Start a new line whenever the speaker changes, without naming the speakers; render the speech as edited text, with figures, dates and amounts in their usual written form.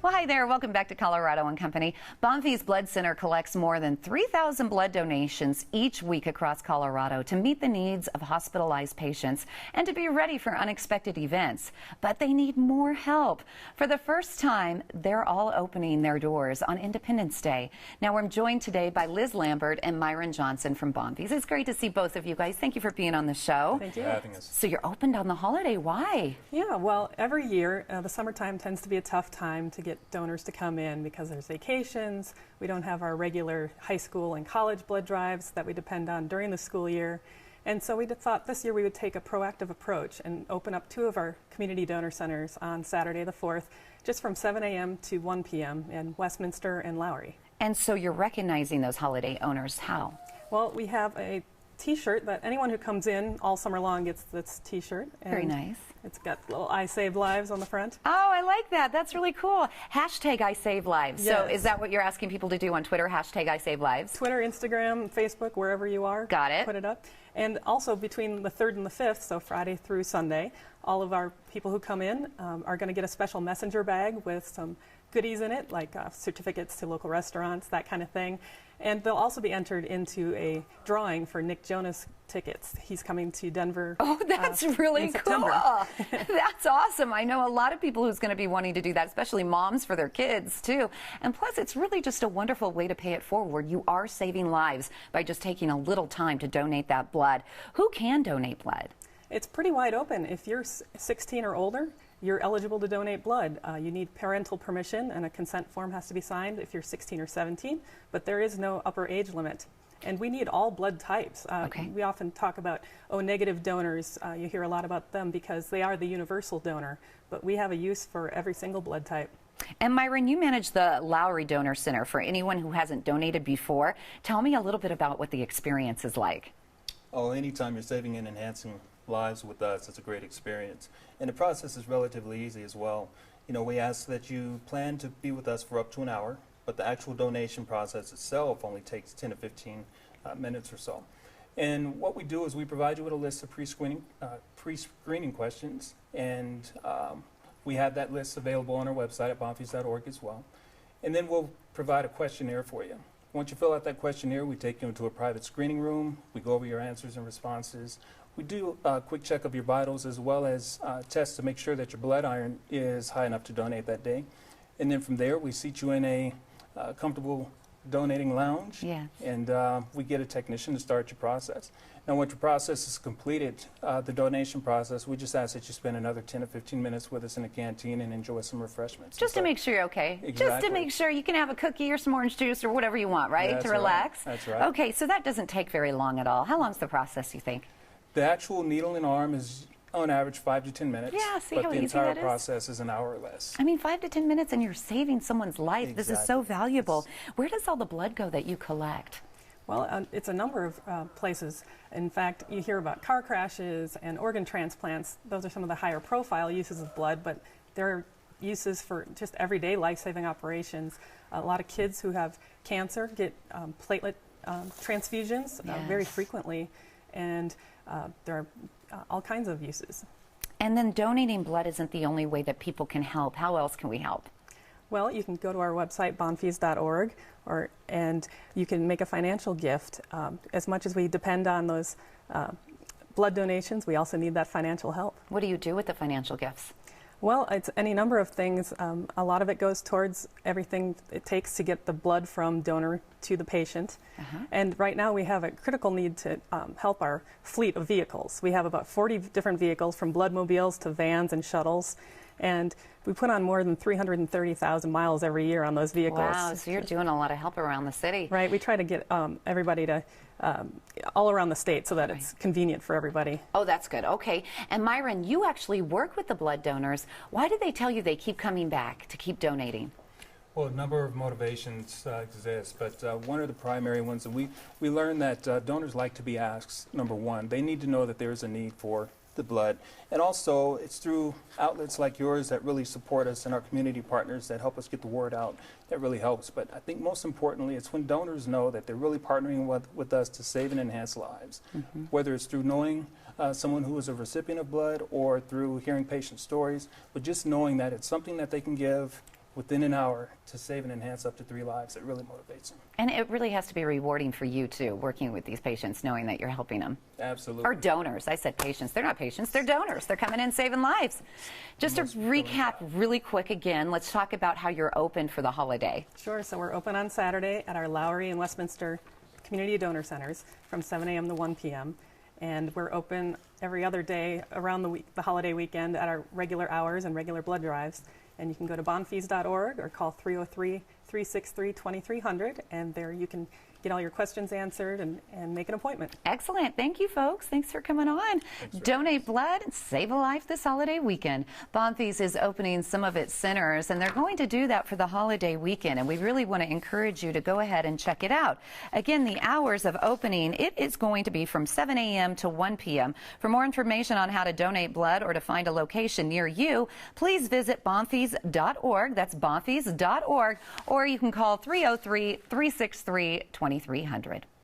Well, hi there. Welcome back to Colorado and Company. Bonfils Blood Center collects more than 3,000 blood donations each week across Colorado to meet the needs of hospitalized patients and to be ready for unexpected events. But they need more help. For the first time, they're all opening their doors on Independence Day. Now, we're joined today by Liz Lambert and Myron Johnson from Bonfils. It's great to see both of you guys. Thank you for being on the show.
Thank you
for having us.
So you're opened on the holiday. Why?
Yeah, well, every year, the summertime tends to be a tough time to get donors to come in because there's vacations. We don't have our regular high school and college blood drives that we depend on during the school year. And so we thought this year we would take a proactive approach and open up 2 of our community donor centers on Saturday the 4th, just from 7 a.m. to 1 p.m. in Westminster and Lowry.
And so you're recognizing those holiday owners. How?
Well, we have a T-shirt that anyone who comes in all summer long gets this T-shirt.
Very nice.
It's got little I Save Lives on the front.
Oh, I like that. That's really cool. Hashtag I Save Lives.
Yes.
So is that what you're asking people to do on Twitter? Hashtag I Save Lives?
Twitter, Instagram, Facebook, wherever you are.
Got it.
Put it up. And also between the 3rd and the 5th, so Friday through Sunday, all of our people who come in are going to get a special messenger bag with some goodies in it, like certificates to local restaurants, that kind of thing. And they'll also be entered into a drawing for Nick Jonas tickets. He's coming to Denver.
Oh, that's really cool. That's awesome. I know a lot of people who's going to be wanting to do that, especially moms for their kids, too. And plus, it's really just a wonderful way to pay it forward. You are saving lives by just taking a little time to donate that blood. Who can donate blood?
It's pretty wide open. If you're 16 or older, you're eligible to donate blood. You need parental permission, and a consent form has to be signed if you're 16 or 17, but there is no upper age limit. And we need all blood types. We often talk about O-negative donors. You hear a lot about them because they are the universal donor, but we have a use for every single blood type.
And Myron, you manage the Lowry Donor Center. For anyone who hasn't donated before, tell me a little bit about what the experience is like.
Oh, anytime you're saving and enhancing lives with us, it's a great experience. And the process is relatively easy as well. You know, we ask that you plan to be with us for up to an hour, but the actual donation process itself only takes 10 to 15 minutes or so. And what we do is we provide you with a list of pre-screening questions, and we have that list available on our website at bonfils.org as well. And then we'll provide a questionnaire for you. Once you fill out that questionnaire, we take you into a private screening room. We go over your answers and responses. We do a quick check of your vitals as well as tests to make sure that your blood iron is high enough to donate that day. And then from there, we seat you in a comfortable donating lounge.
Yes.
And we get a technician to start your process. Now, once your process is completed, the donation process, we just ask that you spend another 10 to 15 minutes with us in the canteen and enjoy some refreshments.
Just to make sure you're okay.
Exactly.
Just to make sure you can have a cookie or some orange juice or whatever you want, right?
That's
to relax.
Right. That's right.
Okay, so that doesn't take very long at all. How long's the process, you think?
The actual needle and arm is on average 5 to 10 minutes.
Yeah, see
but
how
the
easy
entire
that is?
process is an hour or less.
I mean, 5 to 10 minutes and you're saving someone's life.
Exactly.
This is so valuable. Where does all the blood go that you collect?
Well, it's a number of places. In fact, you hear about car crashes and organ transplants. Those are some of the higher profile uses of blood, but there are uses for just everyday life-saving operations. A lot of kids who have cancer get platelet transfusions very frequently, and there are all kinds of uses.
And then donating blood isn't the only way that people can help. How else can we help?
Well, you can go to our website, bonfils.org, and you can make a financial gift. As much as we depend on those blood donations, we also need that financial help.
What do you do with the financial gifts?
Well, it's any number of things. A lot of it goes towards everything it takes to get the blood from donor to the patient. And right now we have a critical need to help our fleet of vehicles. We have about 40 different vehicles, from bloodmobiles to vans and shuttles. And we put on more than 330,000 miles every year on those vehicles.
Wow, so you're doing a lot of help around the city.
Right, we try to get everybody to all around the state so that it's convenient for everybody.
Oh, that's good. Okay. And Myron, you actually work with the blood donors. Why do they tell you they keep coming back to keep donating?
Well, a number of motivations exist, but one of the primary ones that we learned that donors like to be asked, number one, they need to know that there is a need for the blood. And also, it's through outlets like yours that really support us and our community partners that help us get the word out that really helps. But I think most importantly, it's when donors know that they're really partnering with us to save and enhance lives, whether it's through knowing someone who is a recipient of blood or through hearing patient stories, but just knowing that it's something that they can give within an hour to save and enhance up to 3 lives, it really motivates them.
And it really has to be rewarding for you, too, working with these patients, knowing that you're helping them.
Absolutely.
Or donors. I said patients. They're not patients. They're donors. They're coming in saving lives. Just to recap really quick again, let's talk about how you're open for the holiday.
Sure. So we're open on Saturday at our Lowry and Westminster Community Donor Centers from 7 a.m. to 1 p.m. And we're open every other day around the holiday weekend at our regular hours and regular blood drives. And you can go to bonfees.org or call 303-363-2300, and there you can get all your questions answered and make an appointment.
Excellent. Thank you, folks. Thanks for coming on. Donate blood and save a life this holiday weekend. Bonfils is opening some of its centers, and they're going to do that for the holiday weekend, and we really want to encourage you to go ahead and check it out. Again, the hours of opening, it is going to be from 7 a.m. to 1 p.m. For more information on how to donate blood or to find a location near you, please visit bonfils.org. That's bonfils.org, or you can call 303-363-2300.